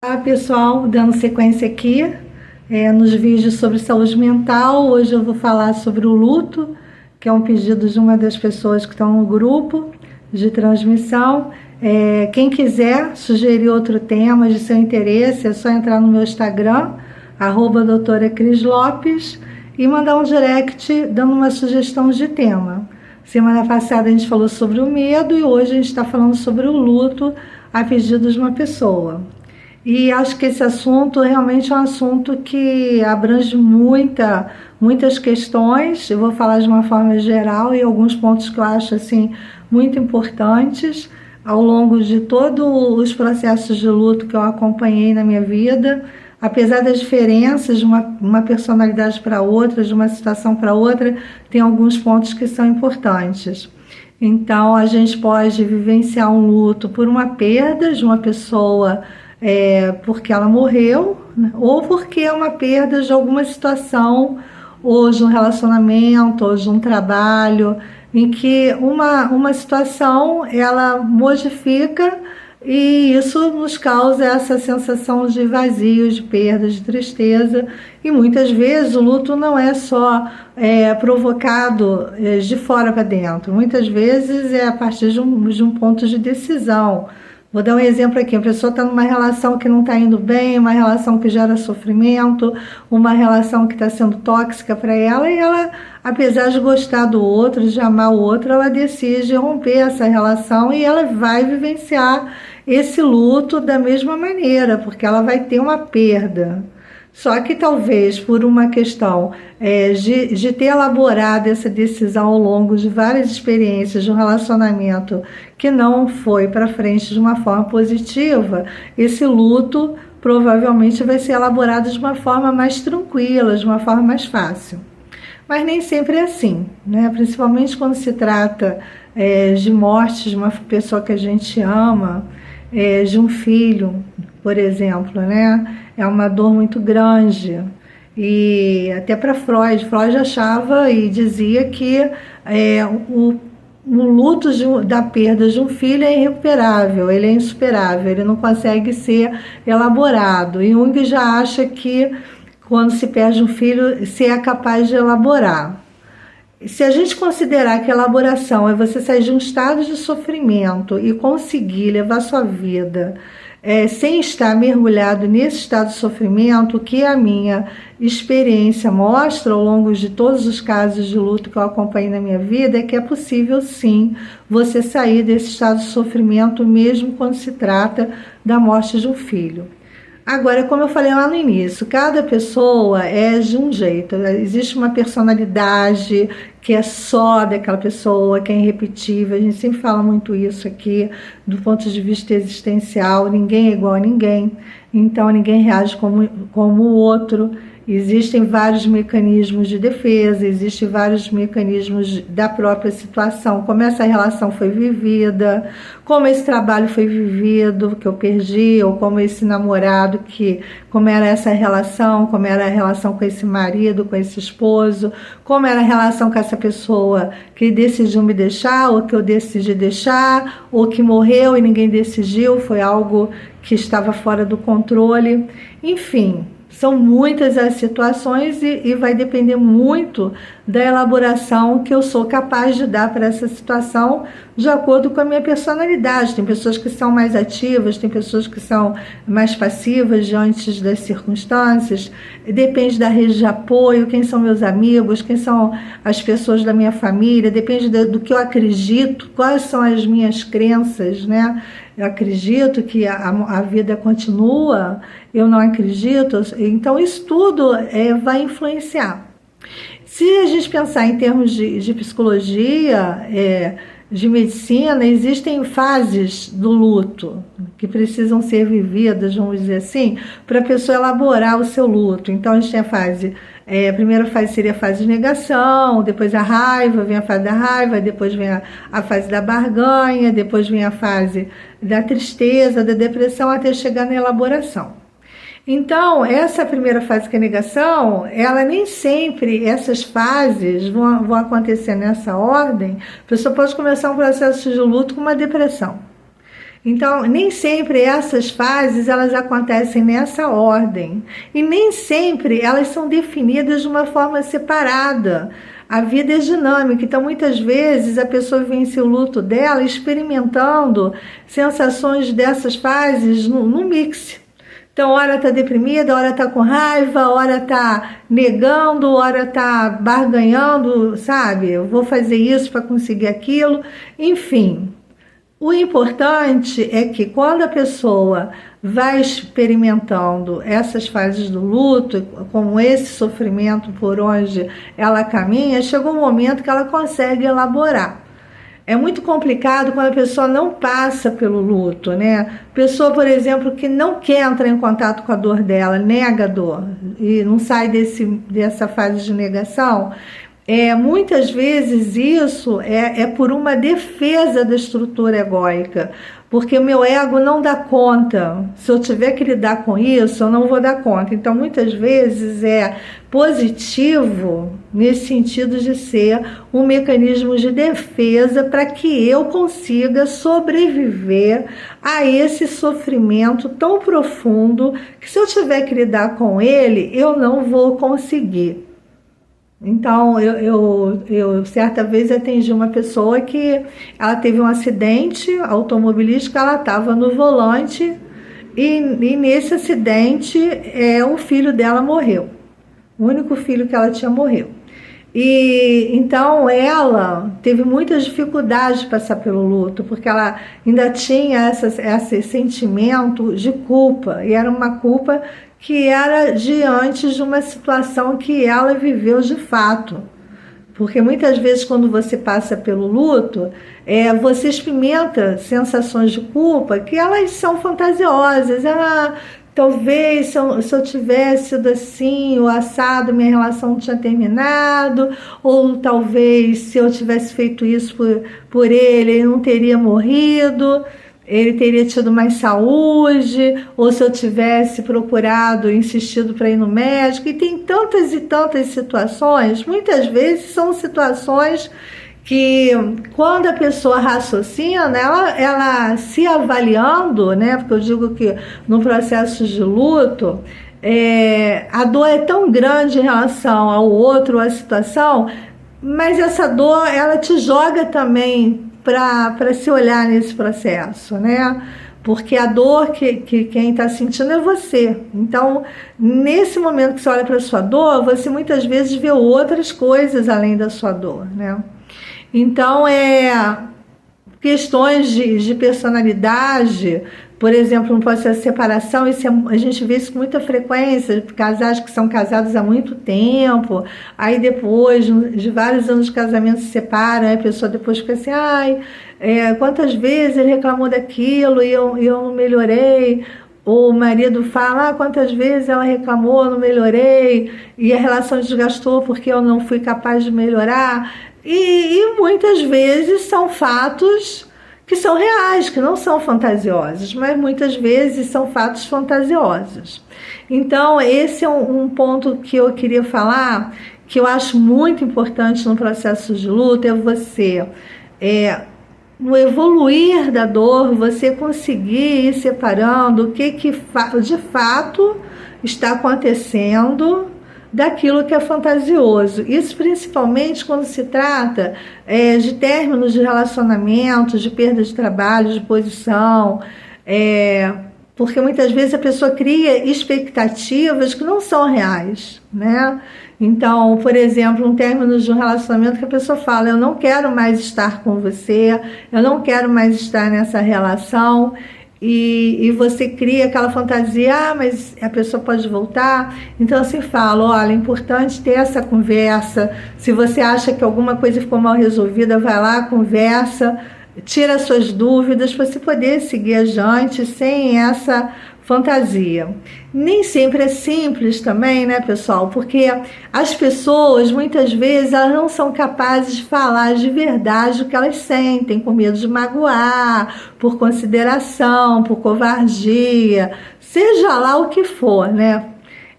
Olá pessoal, dando sequência aqui nos vídeos sobre saúde mental. Hoje eu vou falar sobre o luto, que é um pedido de uma das pessoas que estão no grupo de transmissão. Quem quiser sugerir outro tema de seu interesse, é só entrar no meu Instagram, @doutora Cris Lopes, e mandar um direct dando uma sugestão de tema. Semana passada a gente falou sobre o medo e hoje a gente está falando sobre o luto a pedido de uma pessoa. E acho que esse assunto realmente é um assunto que abrange muitas questões. Eu vou falar de uma forma geral e alguns pontos que eu acho assim muito importantes ao longo de todos os processos de luto que eu acompanhei na minha vida. Apesar das diferenças de uma personalidade para outra, de uma situação para outra, tem alguns pontos que são importantes. Então, a gente pode vivenciar um luto por uma perda de uma pessoa, porque ela morreu, né? Ou porque é uma perda de alguma situação, ou de um relacionamento, ou de um trabalho, em que uma situação ela modifica e isso nos causa essa sensação de vazio, de perda, de tristeza. E muitas vezes o luto não é só provocado de fora para dentro, muitas vezes é a partir de um ponto de decisão. Vou dar um exemplo aqui: a pessoa está numa relação que não está indo bem, uma relação que gera sofrimento, uma relação que está sendo tóxica para ela, e ela, apesar de gostar do outro, de amar o outro, ela decide romper essa relação e ela vai vivenciar esse luto da mesma maneira, porque ela vai ter uma perda. Só que talvez por uma questão de ter elaborado essa decisão ao longo de várias experiências de um relacionamento que não foi para frente de uma forma positiva, esse luto provavelmente vai ser elaborado de uma forma mais tranquila, de uma forma mais fácil. Mas nem sempre é assim, né? Principalmente quando se trata de morte de uma pessoa que a gente ama, de um filho, por exemplo, né? É uma dor muito grande. E até para Freud achava e dizia que o luto da perda de um filho é irrecuperável, ele é insuperável, ele não consegue ser elaborado. E Jung já acha que quando se perde um filho, se é capaz de elaborar. Se a gente considerar que a elaboração é você sair de um estado de sofrimento e conseguir levar sua vida sem estar mergulhado nesse estado de sofrimento, o que a minha experiência mostra ao longo de todos os casos de luto que eu acompanhei na minha vida, é que é possível sim você sair desse estado de sofrimento mesmo quando se trata da morte de um filho. Agora, como eu falei lá no início, cada pessoa é de um jeito. Existe uma personalidade que é só daquela pessoa, que é irrepetível. A gente sempre fala muito isso aqui, do ponto de vista existencial. Ninguém é igual a ninguém, então ninguém reage como o outro. Existem vários mecanismos de defesa, existem vários mecanismos da própria situação, como essa relação foi vivida, como esse trabalho foi vivido, que eu perdi, ou como esse namorado, como era essa relação, como era a relação com esse marido, com esse esposo, como era a relação com essa pessoa que decidiu me deixar, ou que eu decidi deixar, ou que morreu e ninguém decidiu, foi algo que estava fora do controle, enfim. São muitas as situações e vai depender muito da elaboração que eu sou capaz de dar para essa situação de acordo com a minha personalidade. Tem pessoas que são mais ativas, tem pessoas que são mais passivas diante das circunstâncias. Depende da rede de apoio, quem são meus amigos, quem são as pessoas da minha família, depende do que eu acredito, quais são as minhas crenças, né? Eu acredito que a vida continua, eu não acredito. Então, isso tudo vai influenciar. Se a gente pensar em termos de psicologia, de medicina, existem fases do luto que precisam ser vividas, vamos dizer assim, para a pessoa elaborar o seu luto. Então, a gente tem a fase... a primeira fase seria a fase de negação, depois a raiva, vem a fase da raiva, depois vem a fase da barganha, depois vem a fase da tristeza, da depressão, até chegar na elaboração. Então, essa primeira fase que é a negação, ela nem sempre, essas fases vão acontecer nessa ordem. A pessoa pode começar um processo de luto com uma depressão. Então, nem sempre essas fases elas acontecem nessa ordem e nem sempre elas são definidas de uma forma separada. A vida é dinâmica, então muitas vezes a pessoa vence o luto dela experimentando sensações dessas fases no mix. Então, hora está deprimida, hora está com raiva, hora está negando, hora está barganhando, sabe? Eu vou fazer isso para conseguir aquilo, enfim. O importante é que quando a pessoa vai experimentando essas fases do luto, como esse sofrimento por onde ela caminha, chega um momento que ela consegue elaborar. É muito complicado quando a pessoa não passa pelo luto, né? Pessoa, por exemplo, que não quer entrar em contato com a dor dela, nega a dor e não sai dessa fase de negação. Muitas vezes isso é por uma defesa da estrutura egóica, porque o meu ego não dá conta. Se eu tiver que lidar com isso, eu não vou dar conta. Então, muitas vezes é positivo nesse sentido de ser um mecanismo de defesa para que eu consiga sobreviver a esse sofrimento tão profundo que, se eu tiver que lidar com ele, eu não vou conseguir. Então, eu certa vez atendi uma pessoa que ela teve um acidente automobilístico, ela estava no volante e nesse acidente o filho dela morreu. O único filho que ela tinha morreu. E então ela teve muitas dificuldades de passar pelo luto, porque ela ainda tinha esse sentimento de culpa, e era uma culpa que era diante de uma situação que ela viveu de fato. Porque muitas vezes quando você passa pelo luto, você experimenta sensações de culpa que elas são fantasiosas. Talvez se eu tivesse sido assim, o assado, minha relação não tinha terminado, ou talvez se eu tivesse feito isso por ele não teria morrido, ele teria tido mais saúde, ou se eu tivesse procurado, insistido para ir no médico. E tem tantas e tantas situações, muitas vezes são situações que, quando a pessoa raciocina, ela se avaliando, né? Porque eu digo que no processo de luto, a dor é tão grande em relação ao outro, à situação, mas essa dor, ela te joga também para se olhar nesse processo, né? Porque a dor que quem está sentindo é você. Então, nesse momento que você olha para a sua dor, você muitas vezes vê outras coisas além da sua dor, né? Então, questões de personalidade, por exemplo, no processo de separação, a gente vê isso com muita frequência, casais que são casados há muito tempo, aí depois de vários anos de casamento se separam, aí a pessoa depois fica assim, quantas vezes ele reclamou daquilo e eu não melhorei. O marido fala, quantas vezes ela reclamou, eu não melhorei, e a relação desgastou porque eu não fui capaz de melhorar. E muitas vezes são fatos que são reais, que não são fantasiosos, mas muitas vezes são fatos fantasiosos. Então, esse é um ponto que eu queria falar, que eu acho muito importante no processo de luto, é você, no evoluir da dor, você conseguir ir separando o que de fato está acontecendo daquilo que é fantasioso. Isso principalmente quando se trata de términos de relacionamentos, de perda de trabalho, de posição, porque muitas vezes a pessoa cria expectativas que não são reais, né? Então, por exemplo, um término de um relacionamento que a pessoa fala, eu não quero mais estar com você, eu não quero mais estar nessa relação, e você cria aquela fantasia, mas a pessoa pode voltar. Então, assim, fala, olha, é importante ter essa conversa. Se você acha que alguma coisa ficou mal resolvida, vai lá, conversa, tira suas dúvidas para você poder seguir adiante sem essa fantasia. Nem sempre é simples também, né, pessoal? Porque as pessoas, muitas vezes, elas não são capazes de falar de verdade o que elas sentem, com medo de magoar, por consideração, por covardia, seja lá o que for, né?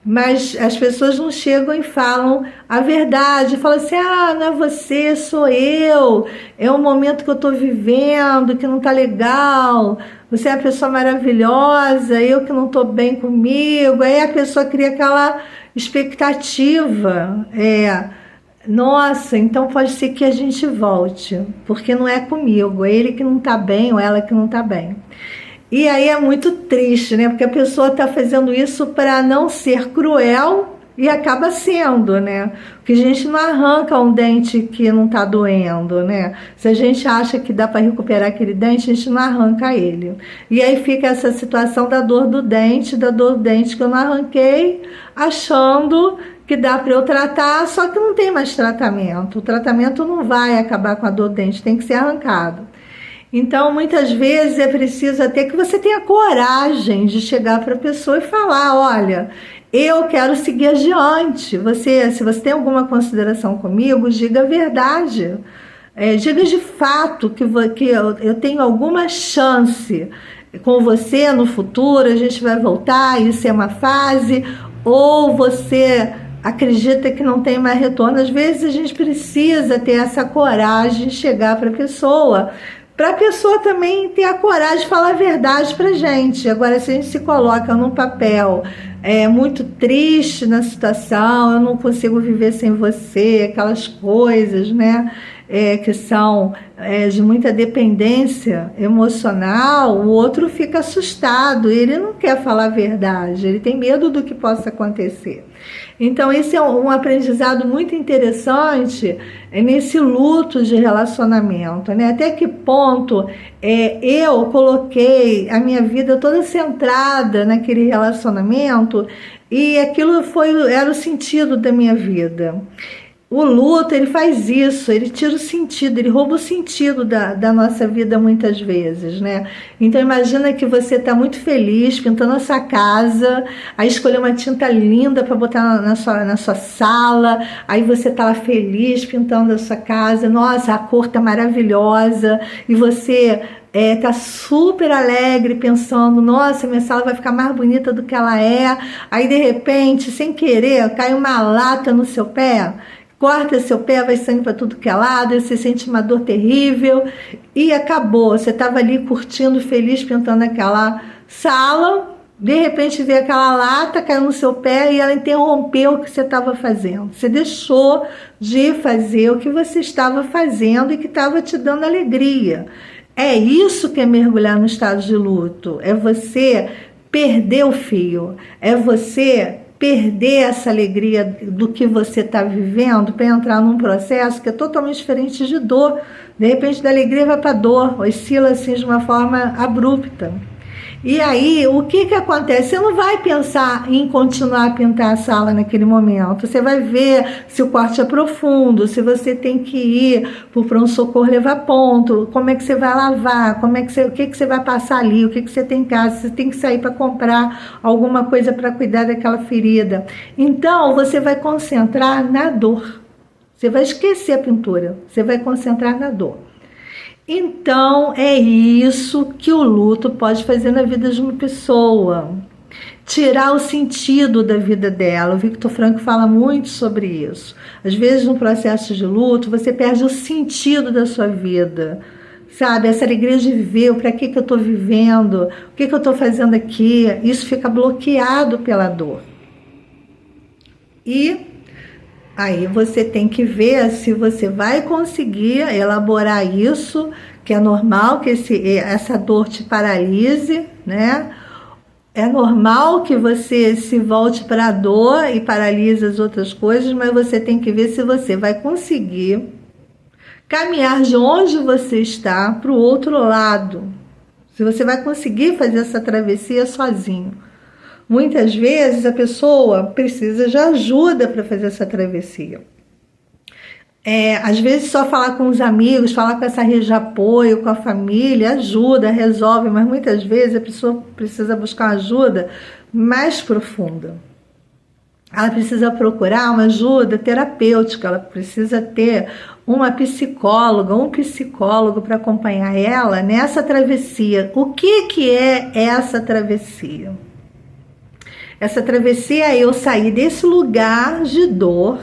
mas as pessoas não chegam e falam a verdade, falam assim, ah, não é você, sou eu, é um momento que eu estou vivendo, que não está legal, você é uma pessoa maravilhosa, eu que não estou bem comigo, aí a pessoa cria aquela expectativa, nossa, então pode ser que a gente volte, porque não é comigo, é ele que não está bem ou ela que não está bem. E aí é muito triste, né? Porque a pessoa está fazendo isso para não ser cruel e acaba sendo, né? Porque a gente não arranca um dente que não está doendo, né? Se a gente acha que dá para recuperar aquele dente, a gente não arranca ele. E aí fica essa situação da dor do dente que eu não arranquei, achando que dá para eu tratar, só que não tem mais tratamento. O tratamento não vai acabar com a dor do dente, tem que ser arrancado. Então, muitas vezes é preciso até que você tenha coragem de chegar para a pessoa e falar, olha, eu quero seguir adiante. Se você tem alguma consideração comigo, diga a verdade. Diga de fato que eu tenho alguma chance com você no futuro, a gente vai voltar, isso é uma fase, ou você acredita que não tem mais retorno. Às vezes a gente precisa ter essa coragem de chegar para a pessoa também ter a coragem de falar a verdade para a gente. Agora, se a gente se coloca num papel muito triste na situação, eu não consigo viver sem você, aquelas coisas, né, que são de muita dependência emocional, o outro fica assustado, ele não quer falar a verdade, ele tem medo do que possa acontecer. Então, esse é um aprendizado muito interessante nesse luto de relacionamento, né? Até que ponto eu coloquei a minha vida toda centrada naquele relacionamento e aquilo era o sentido da minha vida. O luto, ele faz isso, ele tira o sentido, ele rouba o sentido da nossa vida muitas vezes, né? Então imagina que você está muito feliz pintando a sua casa, aí escolheu uma tinta linda para botar na sua sala, aí você está lá feliz pintando a sua casa, nossa, a cor está maravilhosa, e você tá super alegre pensando, nossa, minha sala vai ficar mais bonita do que ela é, aí de repente, sem querer, cai uma lata no seu pé, corta seu pé, vai sangue para tudo que é lado, você sente uma dor terrível e acabou. Você estava ali curtindo, feliz, pintando aquela sala, de repente veio aquela lata, caiu no seu pé e ela interrompeu o que você estava fazendo. Você deixou de fazer o que você estava fazendo e que estava te dando alegria. É isso que é mergulhar no estado de luto, é você perder o fio, é você perder essa alegria do que você está vivendo para entrar num processo que é totalmente diferente de dor. De repente, da alegria vai para a dor, oscila assim de uma forma abrupta. E aí, o que acontece? Você não vai pensar em continuar a pintar a sala naquele momento. Você vai ver se o corte é profundo, se você tem que ir para o pronto-socorro levar ponto, como é que você vai lavar, o que você vai passar ali, o que você tem em casa, você tem que sair para comprar alguma coisa para cuidar daquela ferida. Então, você vai concentrar na dor. Você vai esquecer a pintura, você vai concentrar na dor. Então, é isso que o luto pode fazer na vida de uma pessoa. Tirar o sentido da vida dela. O Viktor Frankl fala muito sobre isso. Às vezes, no processo de luto, você perde o sentido da sua vida. Sabe, essa alegria de viver, para que eu estou vivendo, o que eu estou fazendo aqui, isso fica bloqueado pela dor. E aí você tem que ver se você vai conseguir elaborar isso, que é normal que essa dor te paralise, né? É normal que você se volte para a dor e paralise as outras coisas, mas você tem que ver se você vai conseguir caminhar de onde você está para o outro lado. Se você vai conseguir fazer essa travessia sozinho. Muitas vezes a pessoa precisa de ajuda para fazer essa travessia. Às vezes só falar com os amigos, falar com essa rede de apoio, com a família, ajuda, resolve, mas muitas vezes a pessoa precisa buscar ajuda mais profunda. Ela precisa procurar uma ajuda terapêutica, ela precisa ter uma psicóloga, um psicólogo para acompanhar ela nessa travessia. O que é essa travessia? Essa travessia é eu sair desse lugar de dor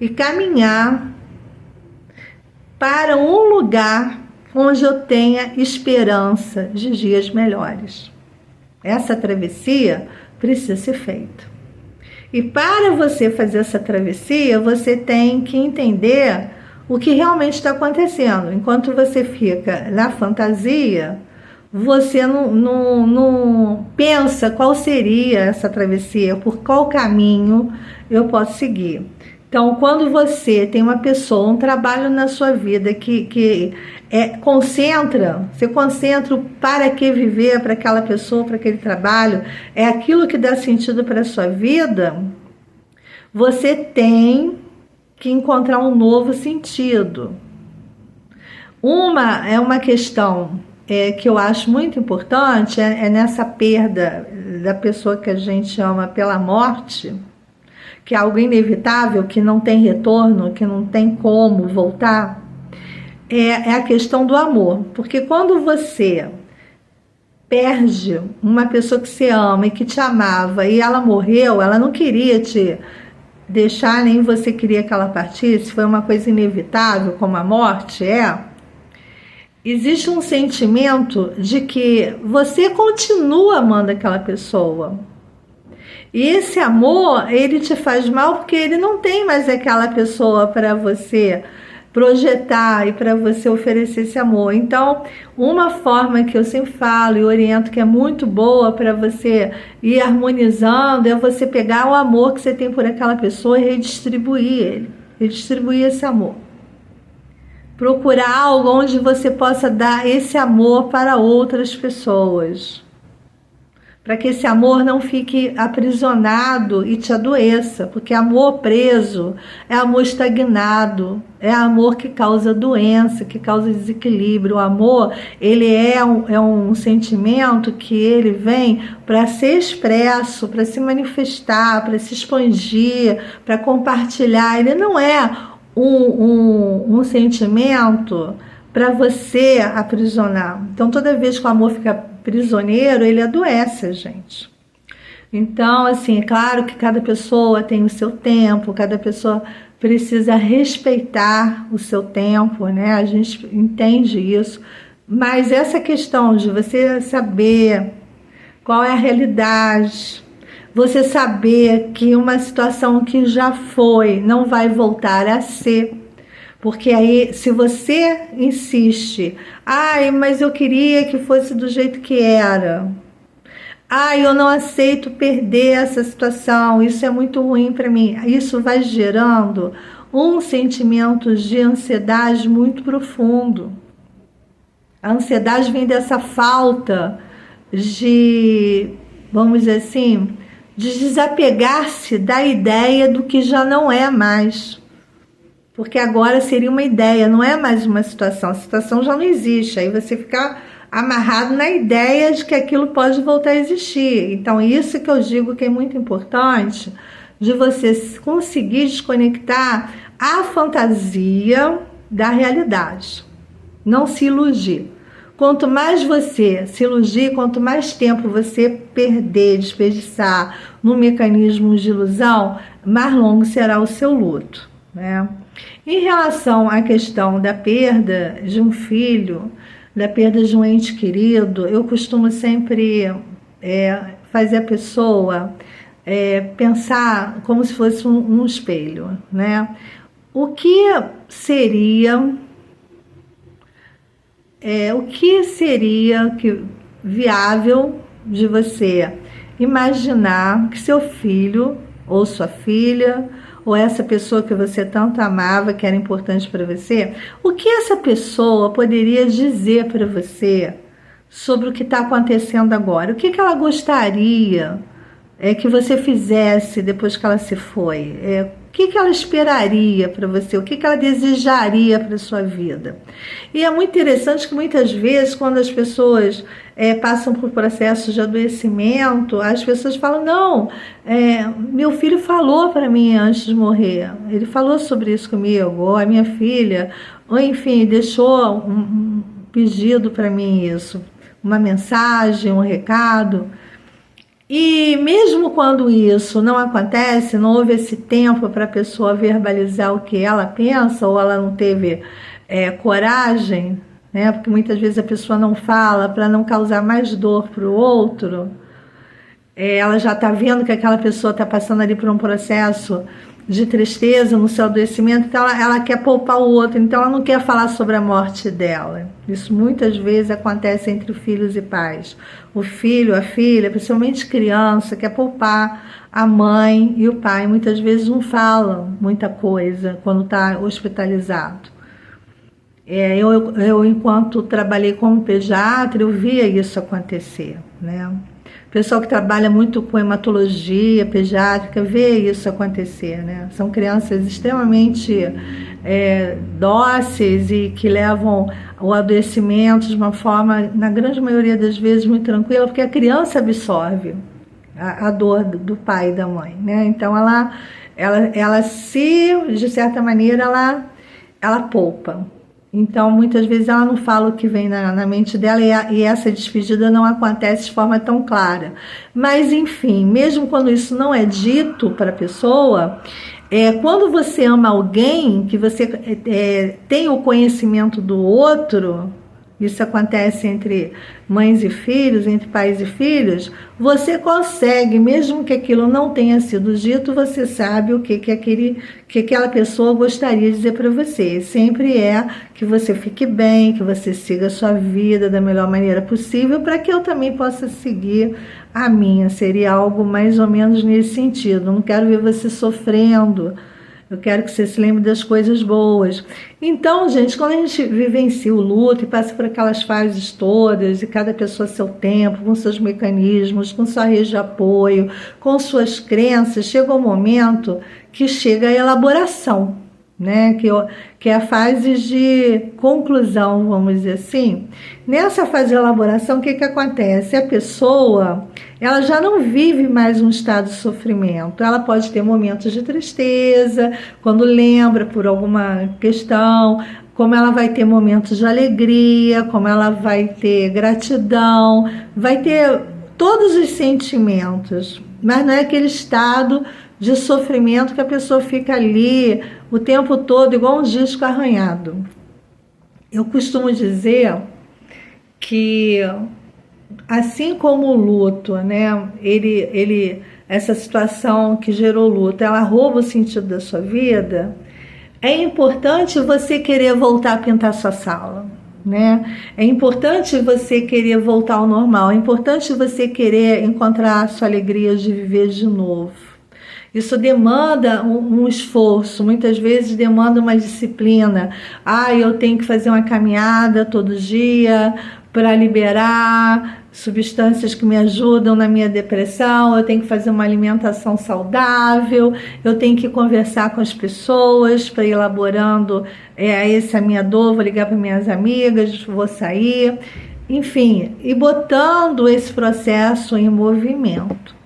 e caminhar para um lugar onde eu tenha esperança de dias melhores. Essa travessia precisa ser feita. E para você fazer essa travessia, você tem que entender o que realmente está acontecendo. Enquanto você fica na fantasia, você não pensa qual seria essa travessia, por qual caminho eu posso seguir. Então, quando você tem uma pessoa, um trabalho na sua vida que você concentra o para que viver para aquela pessoa, para aquele trabalho, é aquilo que dá sentido para a sua vida, você tem que encontrar um novo sentido. Uma questão que eu acho muito importante é nessa perda da pessoa que a gente ama pela morte, que é algo inevitável, que não tem retorno, que não tem como voltar, é a questão do amor. Porque quando você perde uma pessoa que você ama e que te amava, e ela morreu, ela não queria te deixar, nem você queria que ela partisse, foi uma coisa inevitável, como a morte existe um sentimento de que você continua amando aquela pessoa. E esse amor, ele te faz mal porque ele não tem mais aquela pessoa para você projetar e para você oferecer esse amor. Então, uma forma que eu sempre falo e oriento que é muito boa para você ir harmonizando é você pegar o amor que você tem por aquela pessoa e redistribuir ele, redistribuir esse amor. Procurar algo onde você possa dar esse amor para outras pessoas, para que esse amor não fique aprisionado e te adoeça, porque amor preso é amor estagnado, é amor que causa doença, que causa desequilíbrio. O amor, ele é um sentimento que ele vem para ser expresso, para se manifestar, para se expandir, para compartilhar. Ele não é um sentimento para você aprisionar. Então, toda vez que o amor fica prisioneiro, ele adoece a gente. Então, assim, é claro que cada pessoa tem o seu tempo, cada pessoa precisa respeitar o seu tempo, né? A gente entende isso, mas essa questão de você saber qual é a realidade, você saber que uma situação que já foi não vai voltar a ser. Porque aí, se você insiste, mas eu queria que fosse do jeito que era. Eu não aceito perder essa situação, isso é muito ruim para mim. Isso vai gerando um sentimento de ansiedade muito profundo. A ansiedade vem dessa falta de, vamos dizer assim, de desapegar-se da ideia do que já não é mais. Porque agora seria uma ideia, não é mais uma situação. A situação já não existe. Aí você fica amarrado na ideia de que aquilo pode voltar a existir. Então, isso que eu digo que é muito importante, de você conseguir desconectar a fantasia da realidade. Não se iludir. Quanto mais você se iludir, quanto mais tempo você perder, desperdiçar no mecanismo de ilusão, mais longo será o seu luto, né? Em relação à questão da perda de um filho, da perda de um ente querido, eu costumo sempre fazer a pessoa pensar como se fosse um espelho, né? O que seria viável de você imaginar que seu filho ou sua filha ou essa pessoa que você tanto amava, que era importante para você, o que essa pessoa poderia dizer para você sobre o que está acontecendo agora? O que ela gostaria que você fizesse depois que ela se foi? O que ela esperaria para você? O que ela desejaria para a sua vida? E é muito interessante que muitas vezes, quando as pessoas passam por processos de adoecimento, as pessoas falam, não, meu filho falou para mim antes de morrer, ele falou sobre isso comigo, ou a minha filha, ou enfim, deixou um pedido para mim isso, uma mensagem, um recado. E mesmo quando isso não acontece, não houve esse tempo para a pessoa verbalizar o que ela pensa, ou ela não teve coragem, né? Porque muitas vezes a pessoa não fala para não causar mais dor para o outro. Ela já está vendo que aquela pessoa está passando ali por um processo de tristeza no seu adoecimento, então ela quer poupar o outro, então ela não quer falar sobre a morte dela. Isso muitas vezes acontece entre filhos e pais. O filho, a filha, principalmente criança, quer poupar a mãe e o pai. Muitas vezes não falam muita coisa quando está hospitalizado. Eu, enquanto trabalhei como pediatra, eu via isso acontecer, né? O pessoal que trabalha muito com hematologia pediátrica vê isso acontecer, né? São crianças extremamente dóceis e que levam o adoecimento de uma forma, na grande maioria das vezes, muito tranquila, porque a criança absorve a dor do pai e da mãe, né? Então ela se, de certa maneira, ela poupa. Então, muitas vezes ela não fala o que vem na mente dela e essa despedida não acontece de forma tão clara. Mas, enfim, mesmo quando isso não é dito para a pessoa, quando você ama alguém, que você tem o conhecimento do outro, isso acontece entre mães e filhos, entre pais e filhos, você consegue, mesmo que aquilo não tenha sido dito, você sabe o que aquela pessoa gostaria de dizer para você. Sempre que você fique bem, que você siga a sua vida da melhor maneira possível, para que eu também possa seguir a minha. Seria algo mais ou menos nesse sentido. Não quero ver você sofrendo. Eu quero que você se lembre das coisas boas. Então, gente, quando a gente vivencia o luto e passa por aquelas fases todas, e cada pessoa a seu tempo, com seus mecanismos, com sua rede de apoio, com suas crenças, chega um momento que chega a elaboração, né? Que é a fase de conclusão, vamos dizer assim. Nessa fase de elaboração, o que acontece? A pessoa, ela já não vive mais um estado de sofrimento. Ela pode ter momentos de tristeza, quando lembra por alguma questão, como ela vai ter momentos de alegria, como ela vai ter gratidão, vai ter todos os sentimentos, mas não é aquele estado de sofrimento que a pessoa fica ali o tempo todo igual um disco arranhado. Eu costumo dizer que, assim como o luto, né, essa situação que gerou luto, ela rouba o sentido da sua vida, é importante você querer voltar a pintar sua sala, né? É importante você querer voltar ao normal, é importante você querer encontrar a sua alegria de viver de novo. Isso demanda um esforço, muitas vezes demanda uma disciplina. Eu tenho que fazer uma caminhada todo dia para liberar substâncias que me ajudam na minha depressão, eu tenho que fazer uma alimentação saudável, eu tenho que conversar com as pessoas para ir elaborando essa minha dor, vou ligar para minhas amigas, vou sair, enfim, e botando esse processo em movimento.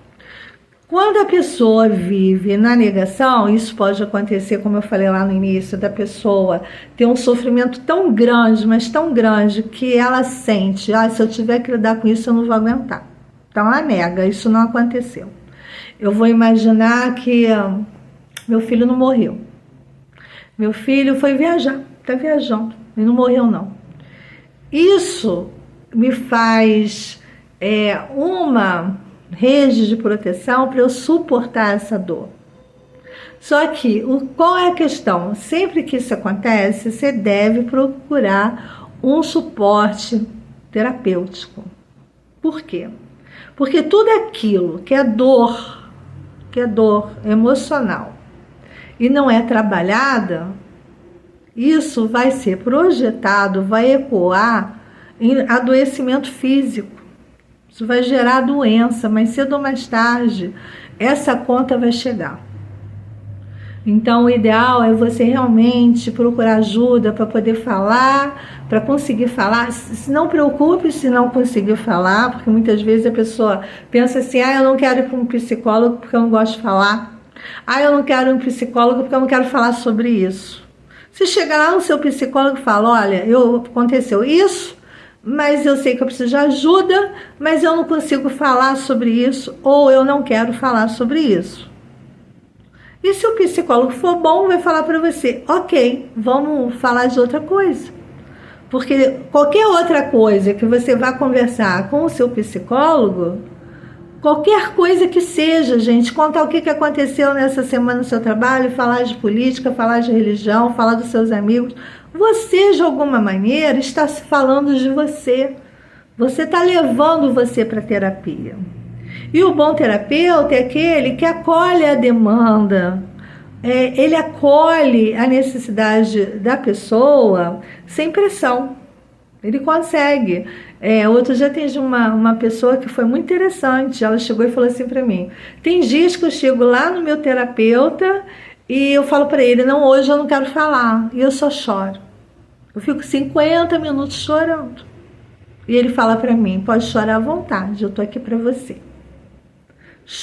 Quando a pessoa vive na negação, isso pode acontecer, como eu falei lá no início, da pessoa ter um sofrimento tão grande, mas tão grande, que ela sente, se eu tiver que lidar com isso, eu não vou aguentar. Então ela nega, isso não aconteceu. Eu vou imaginar que meu filho não morreu. Meu filho foi viajar, está viajando, e não morreu não. Isso me faz uma rede de proteção para eu suportar essa dor. Só que, qual é a questão? Sempre que isso acontece, você deve procurar um suporte terapêutico. Por quê? Porque tudo aquilo que é dor emocional e não é trabalhada, isso vai ser projetado, vai ecoar em adoecimento físico. Isso vai gerar doença, mas cedo ou mais tarde, essa conta vai chegar. Então, o ideal é você realmente procurar ajuda para poder falar, para conseguir falar. Não preocupe se não conseguir falar, porque muitas vezes a pessoa pensa assim, eu não quero ir para um psicólogo porque eu não gosto de falar. Eu não quero ir para um psicólogo porque eu não quero falar sobre isso. Se chegar lá no seu psicólogo e falar, olha, aconteceu isso, mas eu sei que eu preciso de ajuda, mas eu não consigo falar sobre isso, ou eu não quero falar sobre isso. E se o psicólogo for bom, vai falar para você, ok, vamos falar de outra coisa. Porque qualquer outra coisa que você vá conversar com o seu psicólogo, qualquer coisa que seja, gente, contar o que aconteceu nessa semana no seu trabalho, falar de política, falar de religião, falar dos seus amigos, você, de alguma maneira, está falando de você. Você está levando você para a terapia. E o bom terapeuta é aquele que acolhe a demanda, ele acolhe a necessidade da pessoa sem pressão. Ele consegue. Outro dia atendi uma pessoa que foi muito interessante. Ela chegou e falou assim para mim: tem dias que eu chego lá no meu terapeuta e eu falo para ele, não, hoje eu não quero falar. E eu só choro. Eu fico 50 minutos chorando. E ele fala para mim, pode chorar à vontade, eu tô aqui para você.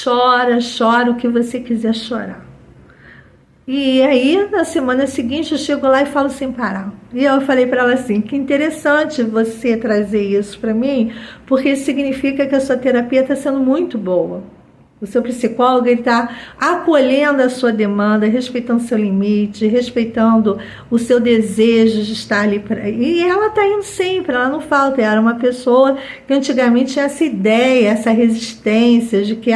Chora o que você quiser chorar. E aí, na semana seguinte, eu chego lá e falo sem parar. E eu falei para ela assim, que interessante você trazer isso para mim, porque isso significa que a sua terapia está sendo muito boa. O seu psicólogo está acolhendo a sua demanda, respeitando o seu limite, respeitando o seu desejo de estar ali. E ela está indo sempre, ela não falta. Era uma pessoa que antigamente tinha essa ideia, essa resistência de que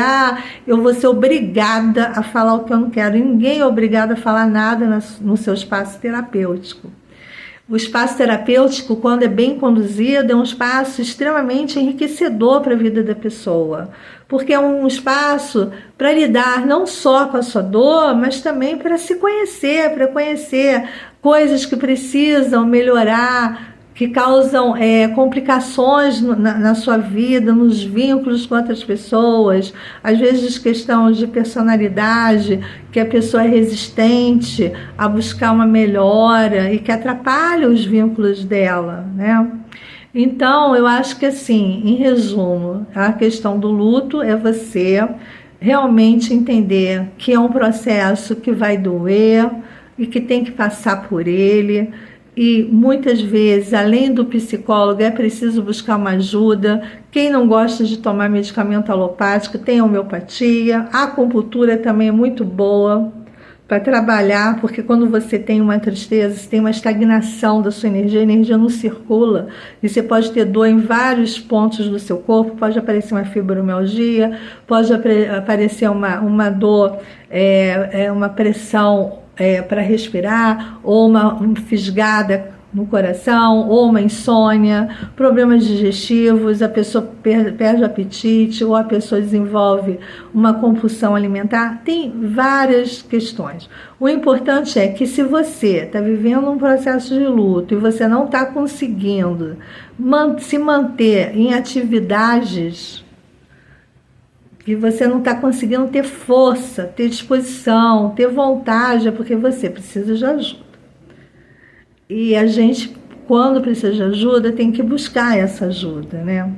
eu vou ser obrigada a falar o que eu não quero. E ninguém é obrigado a falar nada no seu espaço terapêutico. O espaço terapêutico, quando é bem conduzido, é um espaço extremamente enriquecedor para a vida da pessoa, porque é um espaço para lidar não só com a sua dor, mas também para se conhecer, para conhecer coisas que precisam melhorar, que causam complicações na sua vida, nos vínculos com outras pessoas, às vezes questão de personalidade, que a pessoa é resistente a buscar uma melhora e que atrapalha os vínculos dela, né? Então, eu acho que assim, em resumo, a questão do luto é você realmente entender que é um processo que vai doer e que tem que passar por ele. E muitas vezes, além do psicólogo, é preciso buscar uma ajuda. Quem não gosta de tomar medicamento alopático, tem a homeopatia. A acupuntura também é muito boa para trabalhar, porque quando você tem uma tristeza, você tem uma estagnação da sua energia, a energia não circula, e você pode ter dor em vários pontos do seu corpo, pode aparecer uma fibromialgia, pode aparecer uma dor, uma pressão para respirar, ou uma fisgada no coração, ou uma insônia, problemas digestivos, a pessoa perde o apetite, ou a pessoa desenvolve uma compulsão alimentar. Tem várias questões. O importante é que se você está vivendo um processo de luto e você não está conseguindo se manter em atividades, que você não está conseguindo ter força, ter disposição, ter vontade, é porque você precisa de ajuda. E a gente, quando precisa de ajuda, tem que buscar essa ajuda, né?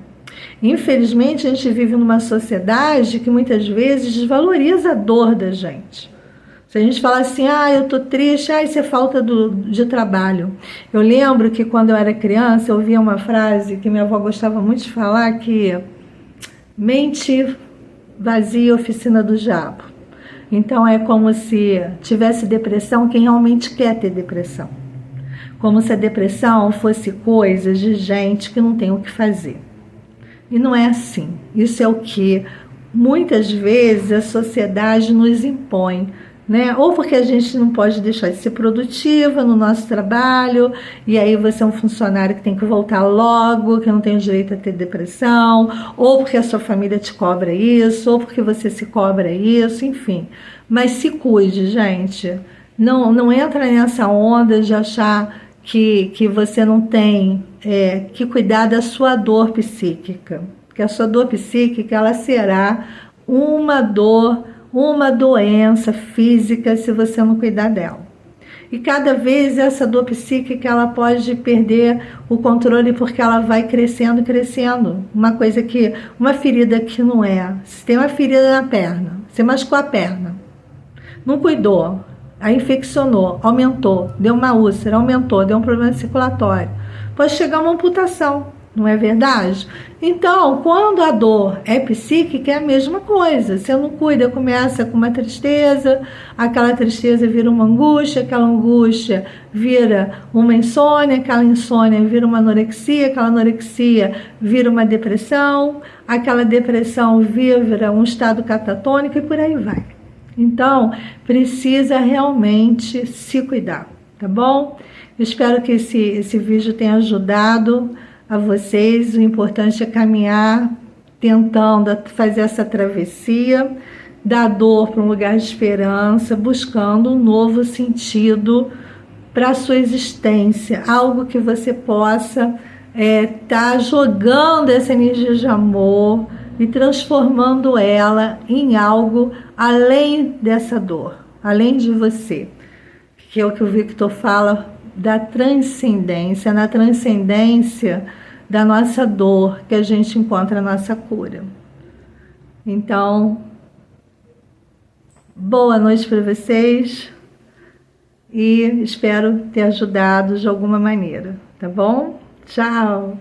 Infelizmente, a gente vive numa sociedade que muitas vezes desvaloriza a dor da gente. Se a gente fala assim, eu tô triste, isso é falta de trabalho. Eu lembro que quando eu era criança, eu ouvia uma frase que minha avó gostava muito de falar, que mente vazia, oficina do diabo. Então é como se tivesse depressão quem realmente quer ter depressão. Como se a depressão fosse coisa de gente que não tem o que fazer. E não é assim. Isso é o que muitas vezes a sociedade nos impõe, né? Ou porque a gente não pode deixar de ser produtiva no nosso trabalho, e aí você é um funcionário que tem que voltar logo, que não tem o direito a ter depressão, ou porque a sua família te cobra isso, ou porque você se cobra isso, enfim. Mas se cuide, gente. Não entra nessa onda de achar que você não tem que cuidar da sua dor psíquica. Porque a sua dor psíquica, ela será uma doença física se você não cuidar dela. E cada vez essa dor psíquica, ela pode perder o controle porque ela vai crescendo. Uma ferida que não é. Se tem uma ferida na perna, você machucou a perna, não cuidou, aí infeccionou, aumentou, deu uma úlcera, aumentou, deu um problema circulatório. Pode chegar uma amputação. Não é verdade? Então, quando a dor é psíquica, é a mesma coisa. Você não cuida, começa com uma tristeza, aquela tristeza vira uma angústia, aquela angústia vira uma insônia, aquela insônia vira uma anorexia, aquela anorexia vira uma depressão, aquela depressão vira um estado catatônico e por aí vai. Então, precisa realmente se cuidar, tá bom? Eu espero que esse vídeo tenha ajudado a vocês. O importante é caminhar, tentando fazer essa travessia da dor para um lugar de esperança, buscando um novo sentido para a sua existência, algo que você possa tá jogando essa energia de amor e transformando ela em algo além dessa dor, além de você, que é o que o Victor fala da transcendência, na transcendência da nossa dor que a gente encontra a nossa cura. Então, boa noite para vocês e espero ter ajudado de alguma maneira, tá bom? Tchau!